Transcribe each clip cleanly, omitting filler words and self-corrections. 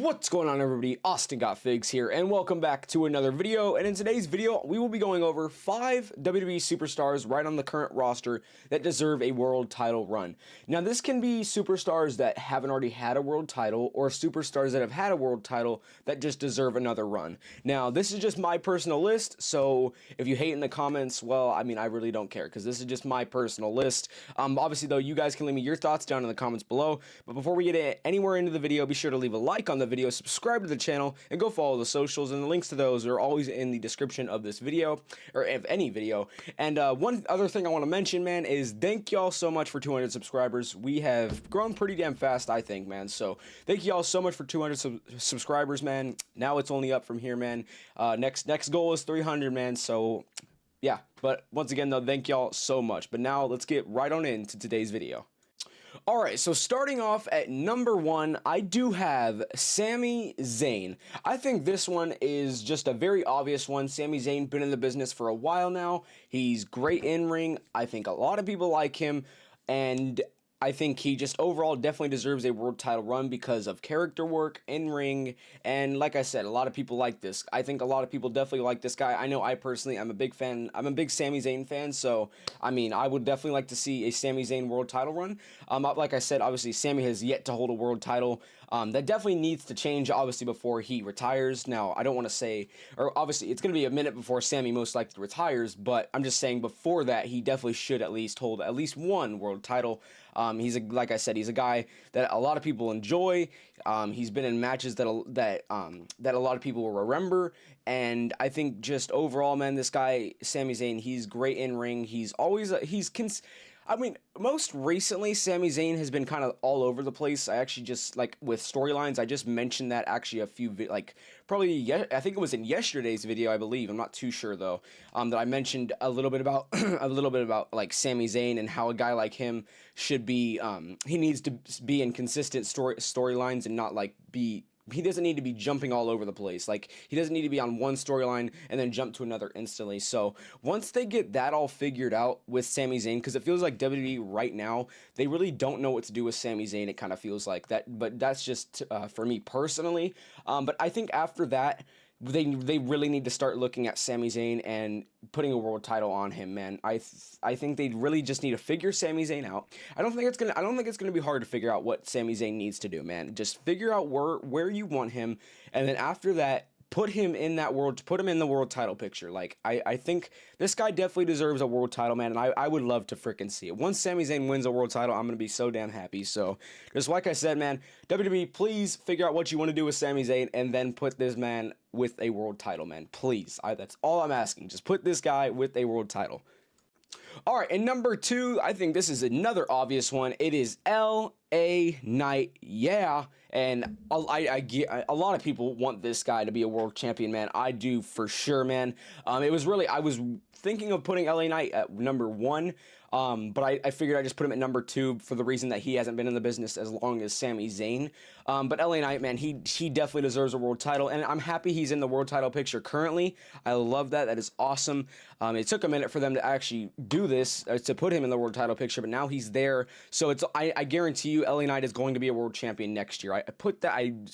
What's going on, everybody? Austin Got Figs here, and welcome back to another video. And in today's video, we will be going over 5 WWE superstars right on the current roster that deserve a world title run. Now, this can be superstars that haven't already had a world title, or superstars that have had a world title that just deserve another run. Now, this is just my personal list, so if you hate in the comments, well, I mean, I really don't care, because this is just my personal list. Obviously, though, you guys can leave me your thoughts down in the comments below. But before we get anywhere into the video, be sure to leave a like on the video, subscribe to the channel, and go follow the socials, and the links to those are always in the description of this video, or of any video. And one other thing I want to mention, man, is thank y'all so much for 200 subscribers. We have grown pretty damn fast, I think, man. So thank y'all so much for 200 subscribers, man. Now it's only up from here, man. Next goal is 300, man. So yeah, but once again, though, thank y'all so much. But now let's get right on into today's video. Alright, so starting off at number 1, I do have Sami Zayn. I think this one is just a very obvious one. Sami Zayn been in the business for a while now. He's great in ring. I think a lot of people like him, and I think he just overall definitely deserves a world title run because of character work, in-ring, and like I said, a lot of people like this. I think a lot of people definitely like this guy. I know I personally, I'm a big fan. I'm a big Sami Zayn fan, so, I mean, I would definitely like to see a Sami Zayn world title run. Like I said, obviously, Sami has yet to hold a world title. That definitely needs to change, obviously, before he retires. Now, I don't want to say, or obviously, it's going to be a minute before Sami most likely retires, but I'm just saying before that, he definitely should at least hold at least one world title. Like I said, he's a guy that a lot of people enjoy. He's been in matches that a lot of people will remember, and I think just overall, man, this guy Sami Zayn, he's great in ring. He's always I mean, most recently, Sami Zayn has been kind of all over the place. I actually just, like, with storylines, I just mentioned that actually a few, probably, I think it was in yesterday's video, I believe. I'm not too sure, though, that I mentioned a little bit about, like, Sami Zayn and how a guy like him should be, he needs to be in consistent storylines and not, like, he doesn't need to be jumping all over the place. Like, he doesn't need to be on one storyline and then jump to another instantly. So, once they get that all figured out with Sami Zayn, because it feels like WWE right now, they really don't know what to do with Sami Zayn, it kind of feels like that. But that's just for me personally. But I think after that, they really need to start looking at Sami Zayn and putting a world title on him, man. I think they really just need to figure Sami Zayn out. I don't think it's gonna be hard to figure out what Sami Zayn needs to do, man. Just figure out where you want him, and then after that, put him in the world title picture. Like, I think this guy definitely deserves a world title, man, and I would love to freaking see it. Once Sami Zayn wins a world title, I'm going to be so damn happy. So, just like I said, man, WWE, please figure out what you want to do with Sami Zayn, and then put this man with a world title, man. Please. That's all I'm asking. Just put this guy with a world title. Alright, and number 2, I think this is another obvious one. It is LA Knight, yeah. And a lot of people want this guy to be a world champion, man. I do for sure, man. I was thinking of putting LA Knight at number 1, but I figured I'd just put him at number 2 for the reason that he hasn't been in the business as long as Sami Zayn. But LA Knight, man, he definitely deserves a world title, and I'm happy he's in the world title picture currently. I love that. That is awesome. It took a minute for them to actually do this, to put him in the world title picture, but now he's there. So I guarantee you LA Knight is going to be a world champion next year.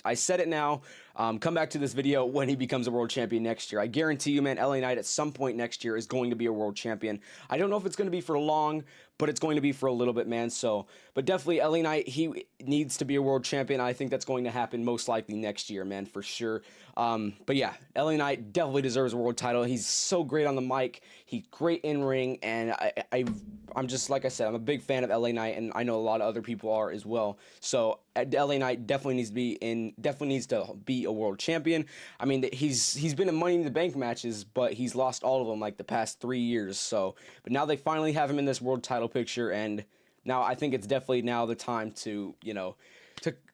I said it now. Come back to this video when he becomes a world champion next year. I guarantee you, man, LA Knight at some point next year is going to be a world champion. I don't know if it's going to be for long, but it's going to be for a little bit, man. So, but definitely LA Knight, he needs to be a world champion. I think that's going to happen most likely next year, man, for sure. But yeah, LA Knight definitely deserves a world title. He's so great on the mic. He's great in ring, and I'm just, like I said, I'm a big fan of LA Knight, and I know a lot of other people are as well. So LA Knight definitely needs to be a world champion. I mean, he's been in Money in the Bank matches, but he's lost all of them like the past 3 years. So, but now they finally have him in this world title picture, and now I think it's definitely now the time to, you know,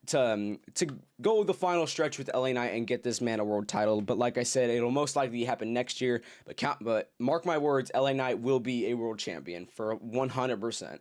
to go the final stretch with LA Knight and get this man a world title. But like I said, it'll most likely happen next year. But mark my words, LA Knight will be a world champion for 100%.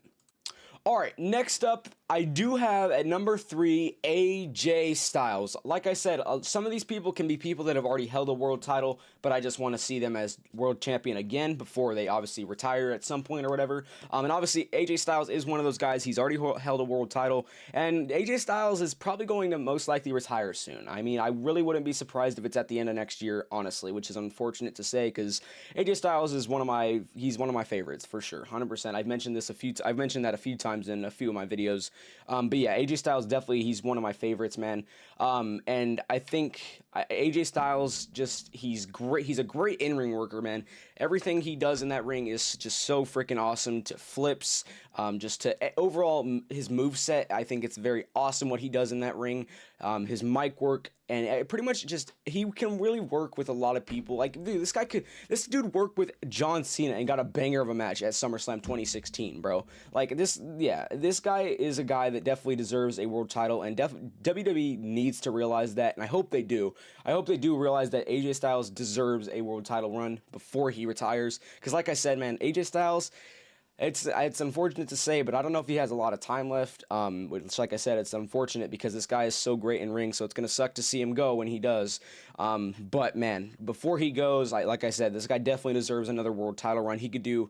All right, next up, I do have at number 3 AJ Styles. Like I said, some of these people can be people that have already held a world title, but I just want to see them as world champion again before they obviously retire at some point or whatever. And obviously, AJ Styles is one of those guys. He's already held a world title, and AJ Styles is probably going to most likely retire soon. I mean, I really wouldn't be surprised if it's at the end of next year, honestly, which is unfortunate to say because AJ Styles is one of my favorites for sure, 100%. I've mentioned that a few times in a few of my videos. But yeah, AJ Styles definitely, he's one of my favorites, man. And I think AJ Styles he's great. He's a great in-ring worker, man. Everything he does in that ring is just so freaking awesome. To flips, just to overall his moveset, I think it's very awesome what he does in that ring. His mic work, and pretty much just he can really work with a lot of people. Like, dude, this dude worked with John Cena and got a banger of a match at SummerSlam 2016, bro. Like this guy is a guy that definitely deserves a world title, and WWE needs to realize that, and I hope they do. I hope they do realize that AJ Styles deserves a world title run before he retires. Because like I said, man, AJ Styles, it's unfortunate to say, but I don't know if he has a lot of time left. Which, like I said, it's unfortunate because this guy is so great in ring, so it's gonna suck to see him go when he does. But man, before he goes, like I said, this guy definitely deserves another world title run. He could do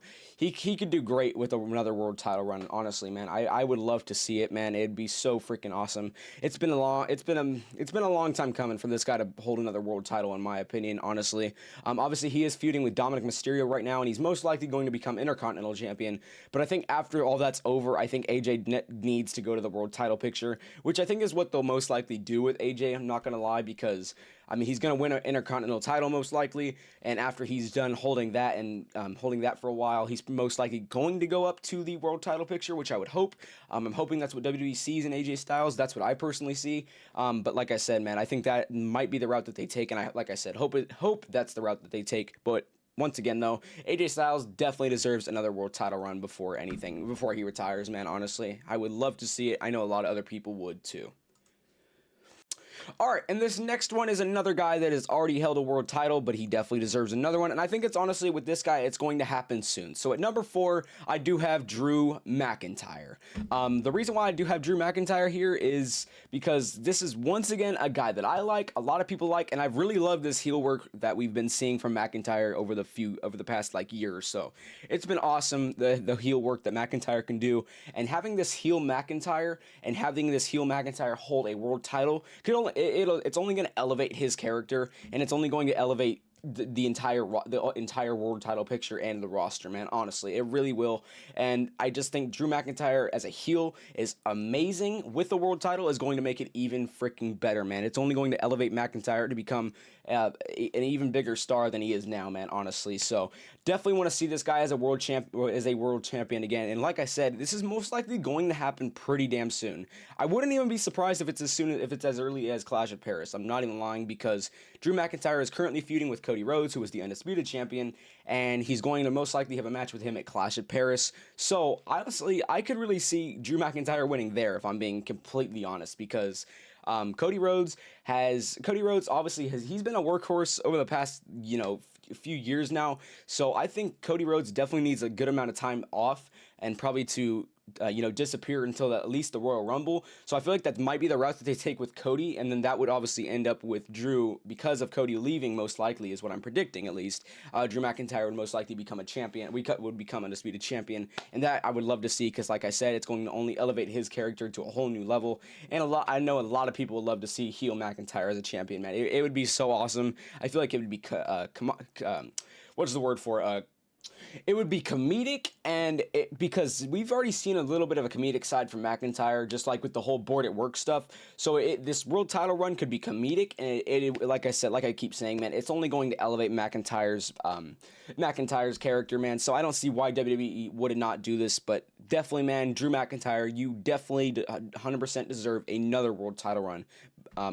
great with another world title run. Honestly, man, I would love to see it, man. It'd be so freaking awesome. It's been a long time coming for this guy to hold another world title, in my opinion. Honestly, obviously he is feuding with Dominic Mysterio right now, and he's most likely going to become Intercontinental Champion. But I think after all that's over, I think AJ needs to go to the world title picture, which I think is what they'll most likely do with AJ. I'm not gonna lie, because I mean, he's going to win an Intercontinental title most likely, and after he's done holding that and holding that for a while, he's most likely going to go up to the world title picture, which I would hope. I'm hoping that's what WWE sees in AJ Styles. That's what I personally see. But like I said, man, I think that might be the route that they take, and like I said, hope that's the route that they take. But once again, though, AJ Styles definitely deserves another world title run before he retires, man. Honestly, I would love to see it. I know a lot of other people would too. All right, and this next one is another guy that has already held a world title, but he definitely deserves another one. And I think it's honestly with this guy, it's going to happen soon. So at number 4, I do have Drew McIntyre. The reason why I do have Drew McIntyre here is because this is once again a guy that I like, a lot of people like, and I've really loved this heel work that we've been seeing from McIntyre over the past like year or so. It's been awesome, the heel work that McIntyre can do, and having this heel McIntyre hold a world title it's only going to elevate his character, and it's only going to elevate the entire world title picture and the roster, man. Honestly, it really will. And I just think Drew McIntyre as a heel is amazing. With the world title is going to make it even freaking better, man. It's only going to elevate McIntyre to become an even bigger star than he is now, man. Honestly, so definitely want to see this guy as a world champion again. And like I said, this is most likely going to happen pretty damn soon. I wouldn't even be surprised if it's as early as Clash of Paris. I'm not even lying, because Drew McIntyre is currently feuding with Cody Rhodes, who is the undisputed champion, and he's going to most likely have a match with him at Clash of Paris. So honestly, I could really see Drew McIntyre winning there, if I'm being completely honest, because Cody Rhodes obviously he's been a workhorse over the past few years now. So I think Cody Rhodes definitely needs a good amount of time off, and probably to disappear until at least the Royal Rumble. So I feel like that might be the route that they take with Cody, and then that would obviously end up with Drew, because of Cody leaving, most likely, is what I'm predicting at least. Drew McIntyre would most likely become a champion. Would become undisputed champion, and that I would love to see, because like I said, it's going to only elevate his character to a whole new level. And I know a lot of people would love to see heel McIntyre as a champion, man. It would be so awesome. I feel like it would be what's the word for it would be comedic, and because we've already seen a little bit of a comedic side from McIntyre, just like with the whole board at work stuff. So this world title run could be comedic, and like I said, like I keep saying, man, it's only going to elevate McIntyre's character, man. So I don't see why WWE would not do this, but definitely, man, Drew McIntyre, you definitely 100% deserve another world title run.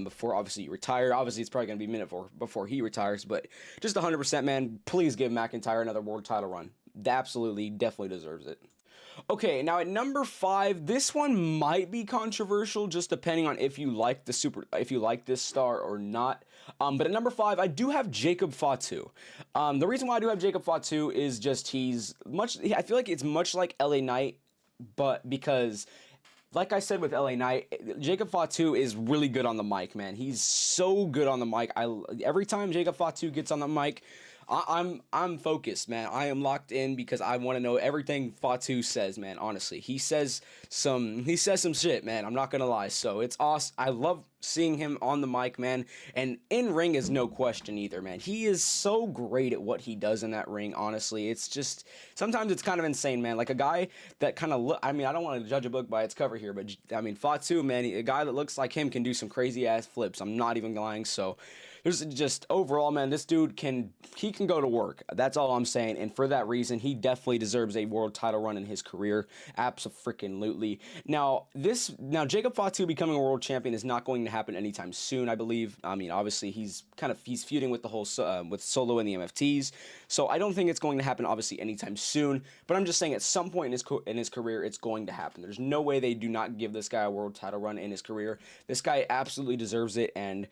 Before obviously you retire. Obviously it's probably going to be a minute before he retires, but just 100%, man, please give McIntyre another world title run. Absolutely, definitely deserves it. Okay, now at number 5, this one might be controversial, just depending on if you like this star or not. But at number 5, I do have Jacob Fatu. The reason why I do have Jacob Fatu is just I feel like it's much like LA Knight, but because, like I said with LA Knight, Jacob Fatu is really good on the mic, man. He's so good on the mic. Every time Jacob Fatu gets on the mic, I'm focused, man. I am locked in because I want to know everything Fatu says, man. Honestly, he says some shit, man. I'm not gonna lie. So it's awesome. I love seeing him on the mic, man. And in ring is no question either, man. He is so great at what he does in that ring. Honestly, it's just sometimes it's kind of insane, man. Like a guy that kind of I mean, I don't want to judge a book by its cover here, but I mean, Fatu, man, a guy that looks like him can do some crazy ass flips. I'm not even lying. So there's just overall, man, this dude can go to work. That's all I'm saying. And for that reason, he definitely deserves a world title run in his career. Abso-freaking-lutely. Now Jacob Fatu becoming a world champion is not going to happen anytime soon, I believe. I mean, obviously he's feuding with the whole with Solo and the MFTs. So I don't think it's going to happen obviously anytime soon, but I'm just saying at some point in his career it's going to happen. There's no way they do not give this guy a world title run in his career. This guy absolutely deserves it, and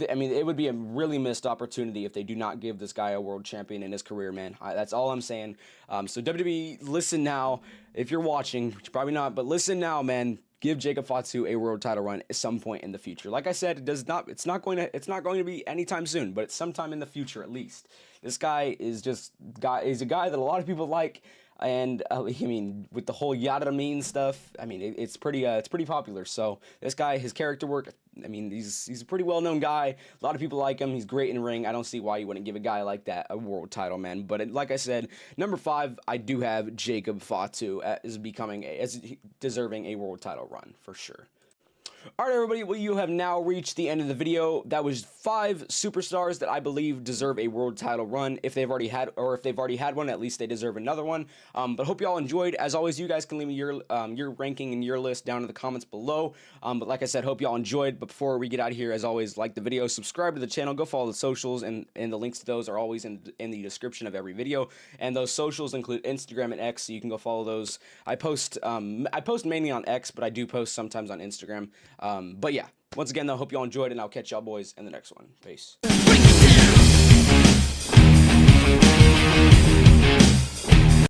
I mean, it would be a really missed opportunity if they do not give this guy a world champion in his career, man. That's all I'm saying. So WWE, listen now. If you're watching, which probably not, but listen now, man. Give Jacob Fatu a world title run at some point in the future. Like I said, it's not going to be anytime soon, but it's sometime in the future at least. This guy is he's a guy that a lot of people like. And I mean, with the whole Yada mean stuff, I mean, it's pretty popular. So this guy, his character work, I mean, he's a pretty well-known guy. A lot of people like him. He's great in ring. I don't see why you wouldn't give a guy like that a world title, man. But like I said, number 5, I do have Jacob Fatu as deserving a world title run for sure. Alright everybody, well you have now reached the end of the video. That was 5 superstars that I believe deserve a world title run. If they've already had one, at least they deserve another one. But hope y'all enjoyed. As always, you guys can leave me your ranking and your list down in the comments below. But like I said, hope y'all enjoyed. But before we get out of here, as always, like the video, subscribe to the channel, go follow the socials, and the links to those are always in the description of every video. And those socials include Instagram and X, so you can go follow those. I post mainly on X, but I do post sometimes on Instagram. But yeah, once again though, hope y'all enjoyed, and I'll catch y'all boys in the next one. Peace.